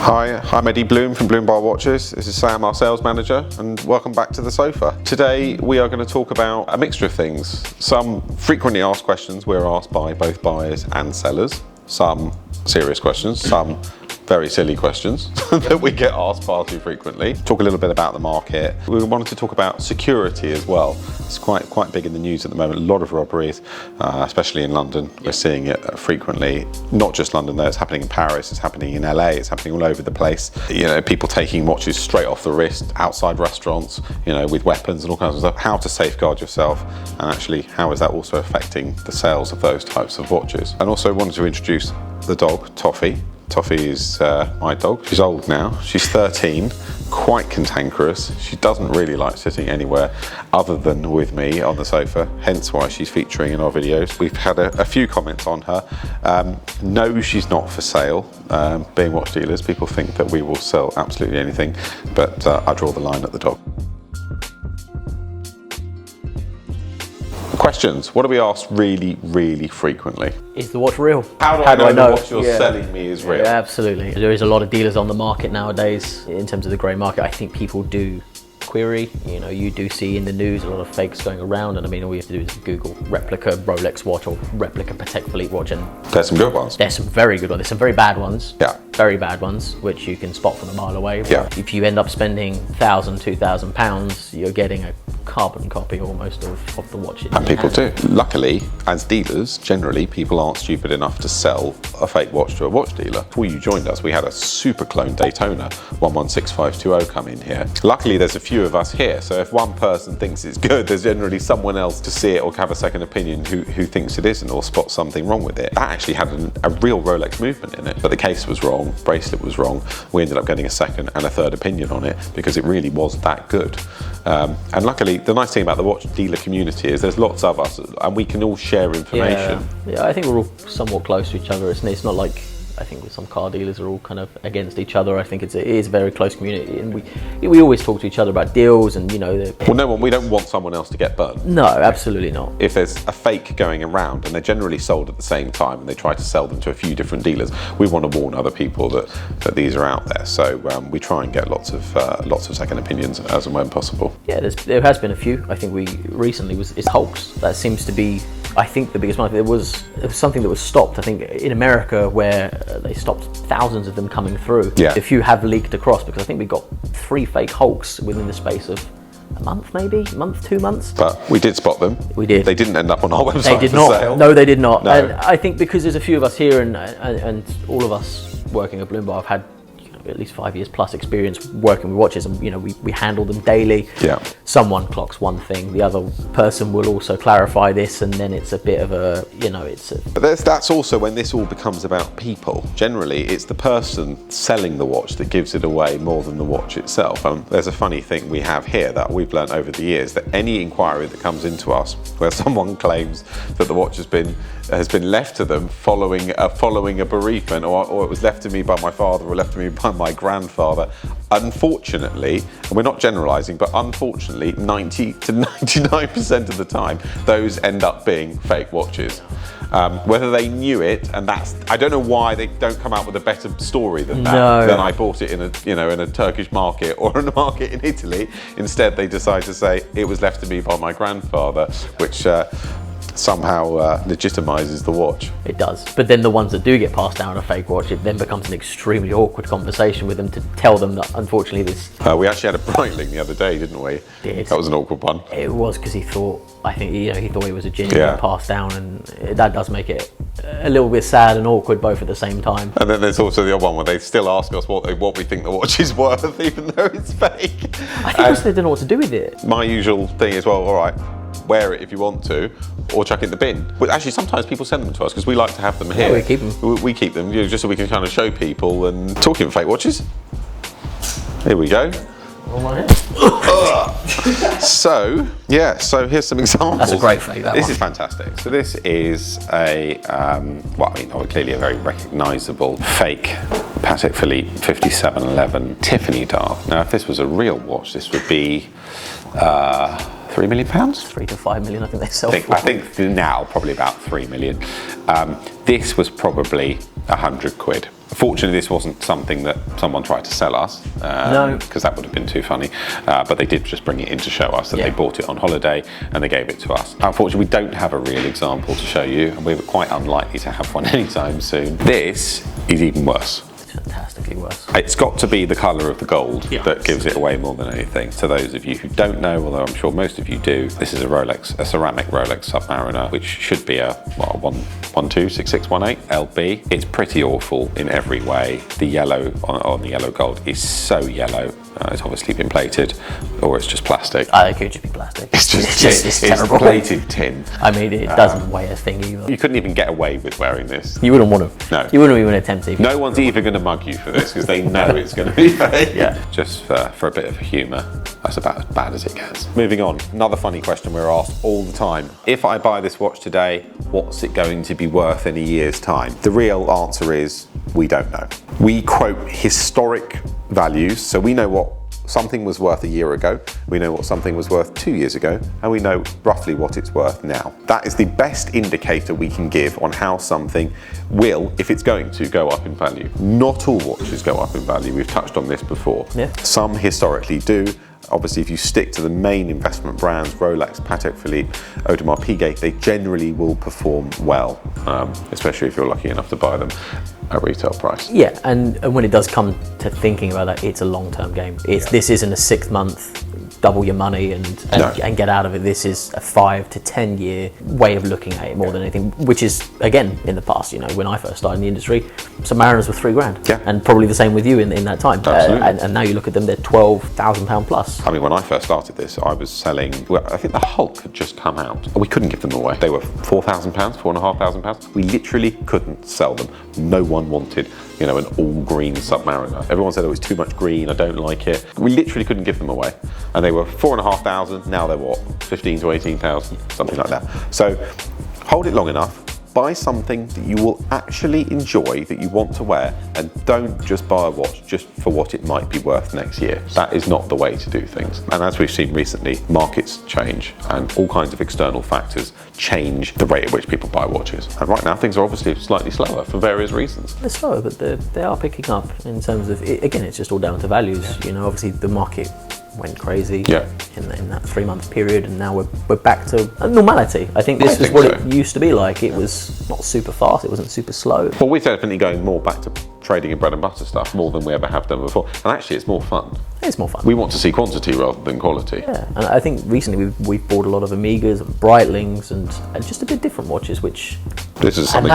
Hi, I'm Eddie Bloom from Bloom Bar Watches. This is Sam, our sales manager, and welcome back to the sofa. Today we are going to talk about a mixture of things. Some frequently asked questions we're asked by both buyers and sellers. Some serious questions, some very silly questions that we get asked far too frequently. Talk a little bit about the market. We wanted to talk about security as well. It's quite big in the news at the moment. A lot of robberies, especially in London. We're seeing it frequently. Not just London though, it's happening in Paris, it's happening in LA, it's happening all over the place. You know, people taking watches straight off the wrist, outside restaurants, you know, with weapons and all kinds of stuff. How to safeguard yourself, and actually how is that also affecting the sales of those types of watches. And also wanted to introduce the dog, Toffee. Toffee is my dog. She's old now, she's 13, quite cantankerous. She doesn't really like sitting anywhere other than with me on the sofa, hence why she's featuring in our videos. We've had a few comments on her. No, she's not for sale. Being watch dealers, people think that we will sell absolutely anything, but I draw the line at the dog. Questions. What do we ask really frequently? Is the watch real? How do I know the watch you're selling me is real? Yeah, absolutely. There is a lot of dealers on the market nowadays in terms of the grey market. I think people do query, you know, you do see in the news a lot of fakes going around, and I mean all you have to do is Google replica Rolex watch or replica Patek Philippe watch, and there's some good ones. There's some very good ones. There's some very bad ones. Yeah. Very bad ones, which you can spot from a mile away. Yeah. If you end up spending £1,000, £2,000, you're getting a carbon copy almost of the watch. And people do. Luckily, as dealers, generally people aren't stupid enough to sell a fake watch to a watch dealer. Before you joined us, we had a super clone Daytona 116520 come in here. Luckily, there's a few of us here, so if one person thinks it's good, there's generally someone else to see it or have a second opinion who thinks it isn't or spots something wrong with it. That actually had a real Rolex movement in it, but the case was wrong, bracelet was wrong. We ended up getting a second and a third opinion on it because it really was that good. And luckily, the nice thing about the watch dealer community is there's lots of us and we can all share information. Yeah, I think we're all somewhat close to each other. It's not like, I think with some car dealers are all kind of against each other. I think it is a very close community, and we always talk to each other about deals, and you know. Well, we don't want someone else to get burnt. No, absolutely not. If there's a fake going around and they're generally sold at the same time and they try to sell them to a few different dealers, we want to warn other people that these are out there. So we try and get lots of second opinions as and when possible. Yeah, there has been a few. I think it's hoax. That seems to be, I think, the biggest market. It was something that was stopped, I think, in America, where they stopped thousands of them coming through. Yeah. A few have leaked across, because I think we got 3 fake Hulks within the space of a month, maybe? A month, 2 months? But we did spot them. We did. They didn't end up on our website. They did for not. sale. No, they did not. No. And I think because there's a few of us here, and all of us working at Bloom Bar have had at least 5 years plus experience working with watches, and you know, we handle them daily. Yeah. Someone clocks one thing, the other person will also clarify this, and then it's a bit of a, you know, But that's also when this all becomes about people. Generally, it's the person selling the watch that gives it away more than the watch itself. There's a funny thing we have here that we've learned over the years, that any inquiry that comes into us where someone claims that the watch has been left to them following a bereavement, or it was left to me by my father or left to me by my grandfather, unfortunately, and we're not generalizing, but unfortunately 90 to 99% of the time those end up being fake watches. Whether they knew it, and I don't know why they don't come out with a better story than that. No. Then I bought it in a Turkish market or in a market in Italy. Instead they decide to say it was left to me by my grandfather, which somehow legitimizes the watch. It does. But then the ones that do get passed down a fake watch, it then becomes an extremely awkward conversation with them to tell them that unfortunately this... We actually had a Breitling the other day, didn't we? Did. That was an awkward one. It was, because he thought it was a genuine passed down, and that does make it a little bit sad and awkward both at the same time. And then there's also the other one where they still ask us what we think the watch is worth, even though it's fake. I think also they don't know what to do with it. My usual thing is, well, all right, wear it if you want to, or chuck it in the bin. But actually, sometimes people send them to us because we like to have them here. Yeah, we keep them. We keep them, just so we can kind of show people. And talking of fake watches, here we go. So here's some examples. That's a great fake, This is fantastic. So this is clearly a very recognisable fake Patek Philippe 5711 Tiffany dial. Now, if this was a real watch, this would be £3 million? 3 to 5 million, I think they sell for. I think now probably about 3 million. This was probably 100 quid. Fortunately, this wasn't something that someone tried to sell us, No. because that would have been too funny. But they did just bring it in to show us that they bought it on holiday and they gave it to us. Unfortunately, we don't have a real example to show you, and we're quite unlikely to have one anytime soon. This is even worse. Fantastically worse. It's got to be the colour of the gold that gives it absolutely. away more than anything. To those of you who don't know, although I'm sure most of you do, this is a ceramic Rolex Submariner, which should be a 126618 LB. It's pretty awful in every way. The yellow on the yellow gold is so yellow. It's obviously been plated, or it's just plastic. I think it could just be plastic. It's just it's terrible. plated tin. I mean, it doesn't weigh a thing either. You couldn't even get away with wearing this. You wouldn't want to. No. You wouldn't even attempt it. No one's even going to mug you for this because they know it's going to be fake. Yeah. Just for a bit of humour, that's about as bad as it gets. Moving on, another funny question we're asked all the time. If I buy this watch today, what's it going to be worth in a year's time? The real answer is we don't know. We quote historic values, so we know what something was worth a year ago, we know what something was worth 2 years ago, and we know roughly what it's worth now. That is the best indicator we can give on how something will, if it's going to, go up in value. Not all watches go up in value, we've touched on this before. Yeah. Some historically do. Obviously, if you stick to the main investment brands, Rolex, Patek Philippe, Audemars Piguet, they generally will perform well, especially if you're lucky enough to buy them at retail price. Yeah, and when it does come to thinking about that, it's a long-term game. This isn't a 6 month double your money and get out of it. This is a 5 to 10 year way of looking at it more than anything, which is, again, in the past, you know, when I first started in the industry, Submariners were £3,000. Yeah. And probably the same with you in that time. Absolutely. And now you look at them, they're £12,000 plus. I mean, when I first started this, I was selling, well, I think the Hulk had just come out. We couldn't give them away. They were £4,000, £4,500. We literally couldn't sell them. No one wanted, you know, an all green Submariner. Everyone said, oh, it's too much green, I don't like it. We literally couldn't give them away. And they were £4,500, now they're what, 15 to 18,000, something like that. So hold it long enough, buy something that you will actually enjoy, that you want to wear, and don't just buy a watch just for what it might be worth next year. That is not the way to do things. And as we've seen recently, markets change and all kinds of external factors change the rate at which people buy watches. And right now things are obviously slightly slower for various reasons. They're slower, but they are picking up in terms of, again, it's just all down to values. You know, obviously the market went crazy in that 3 month period, and now we're back to normality. I think this was what it used to be like. It was not super fast, it wasn't super slow. Well, we're definitely going more back to trading in bread and butter stuff more than we ever have done before. And actually it's more fun. It's more fun. We want to see quantity rather than quality. Yeah, and I think recently we've bought a lot of Amigas and Breitlings and just a bit different watches, which... This is something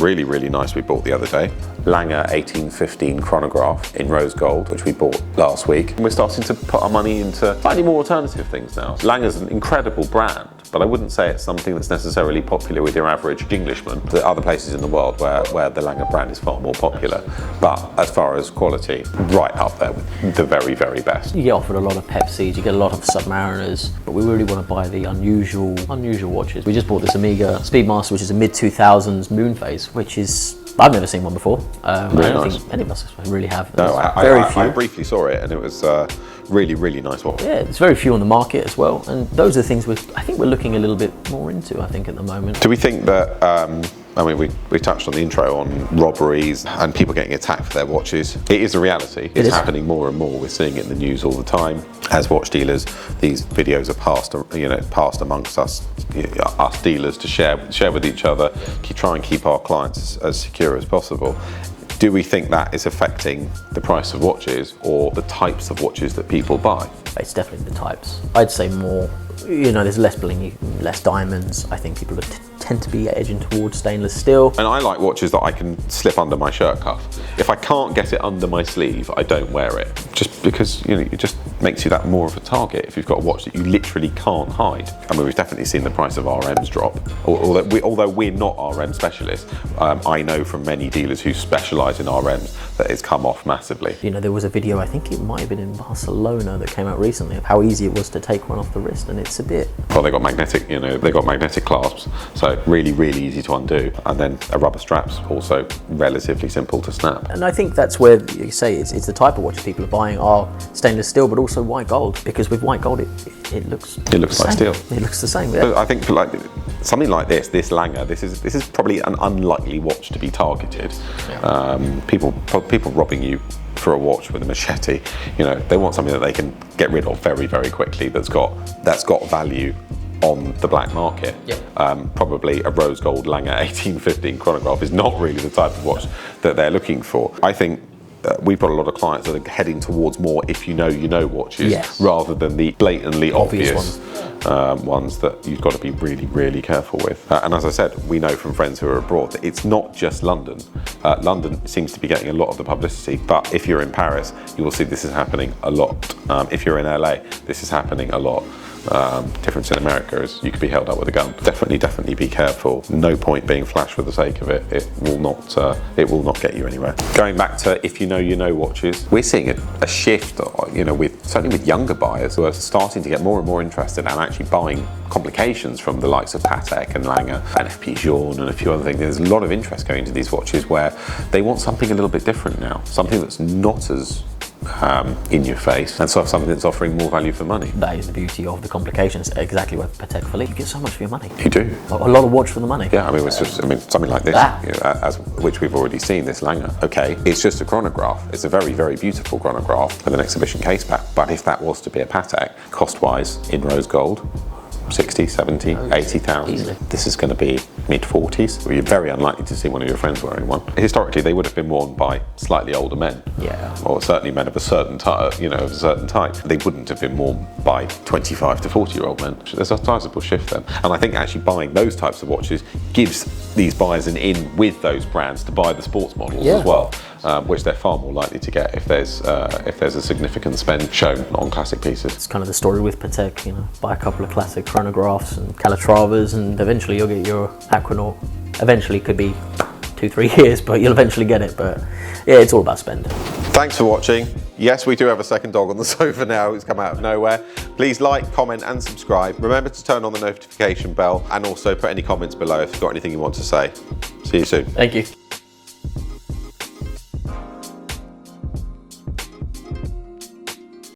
really, really nice we bought the other day. Lange 1815 chronograph in rose gold, which we bought last week. And we're starting to put our money into slightly more alternative things now. Lange's an incredible brand, but I wouldn't say it's something that's necessarily popular with your average Englishman. There are other places in the world where the Lange brand is far more popular. But as far as quality, right up there with the very, very best. You get offered a lot of Pepsis, you get a lot of Submariners, but we really want to buy the unusual watches. We just bought this Amiga Speedmaster, which is a mid-2000s moon phase, which is... I've never seen one before. I don't think any of us really have. No, few. I briefly saw it and it was really, really nice watch. Yeah, there's very few on the market as well, and those are the things I think we're looking a little bit more into, I think, at the moment. Do we think that, I mean, we touched on the intro on robberies and people getting attacked for their watches. It is a reality. It's happening more and more. We're seeing it in the news all the time. As watch dealers, these videos are passed amongst us dealers to share with each other, try and keep our clients as secure as possible. Do we think that is affecting the price of watches or the types of watches that people buy? It's definitely the types. I'd say more, you know, there's less blingy, less diamonds. I think people tend to be edging towards stainless steel. And I like watches that I can slip under my shirt cuff. If I can't get it under my sleeve, I don't wear it. Just because, you know, it just makes you that more of a target if you've got a watch that you literally can't hide. I mean, we've definitely seen the price of RMs drop. Although we're not RM specialists, I know from many dealers who specialise in RMs that it's come off massively. You know, there was a video, I think it might have been in Barcelona, that came out recently of how easy it was to take one off the wrist, and it's a bit... Well, they got magnetic clasps, so really, really easy to undo. And then a rubber strap's also relatively simple to snap. And I think that's where you say it's the type of watches people are buying are stainless steel, but also white gold, because with white gold it looks like steel. It looks the same. Yeah. I think for like something like this Langer, this is probably an unlikely watch to be targeted. Yeah. People robbing you for a watch with a machete, you know, they want something that they can get rid of very, very quickly. That's got value on the black market. Yep. Probably a rose gold Langer 1815 chronograph is not really the type of watch that they're looking for. I think we've got a lot of clients that are heading towards more if you know watches, yes, rather than the blatantly obvious ones that you've got to be really, really careful with. And as I said, we know from friends who are abroad that it's not just London. London seems to be getting a lot of the publicity, but if you're in Paris, you will see this is happening a lot. If you're in LA, this is happening a lot. Difference in America is you could be held up with a gun. Definitely be careful. No point being flash for the sake of it. It will not get you anywhere. Going back to if you know watches, we're seeing a shift, you know, certainly with younger buyers who are starting to get more and more interested and actually buying complications from the likes of Patek and Langer and FP Journe and a few other things. There's a lot of interest going into these watches where they want something a little bit different now, something that's not as in your face, and so something that's offering more value for money. That is the beauty of the complications. Exactly what Patek Philippe. You get so much for your money. You do. A lot of watch for the money. Yeah, I mean, it's just, something like this, you know, which we've already seen, this Langer. Okay, it's just a chronograph. It's a very, very beautiful chronograph with an exhibition case back. But if that was to be a Patek, cost-wise, in rose gold, 60, 70, 80,000. This is going to be mid-40s. You're very unlikely to see one of your friends wearing one. Historically, they would have been worn by slightly older men. Yeah. Or certainly men of a certain type, you know, of a certain type. They wouldn't have been worn by 25 to 40-year-old men. There's a sizable shift then. And I think actually buying those types of watches gives these buyers an in with those brands to buy the sports models as well, which they're far more likely to get if there's a significant spend shown on classic pieces. It's kind of the story with Patek, you know, buy a couple of classic chronographs and Calatravas, and eventually you'll get your Aquanaut. Eventually, could be 2-3 years, but you'll eventually get it. But yeah, it's all about spend. Thanks for watching. Yes, we do have a second dog on the sofa now. It's come out of nowhere. Please like, comment and subscribe. Remember to turn on the notification bell and also put any comments below if you've got anything you want to say. See you soon. Thank you.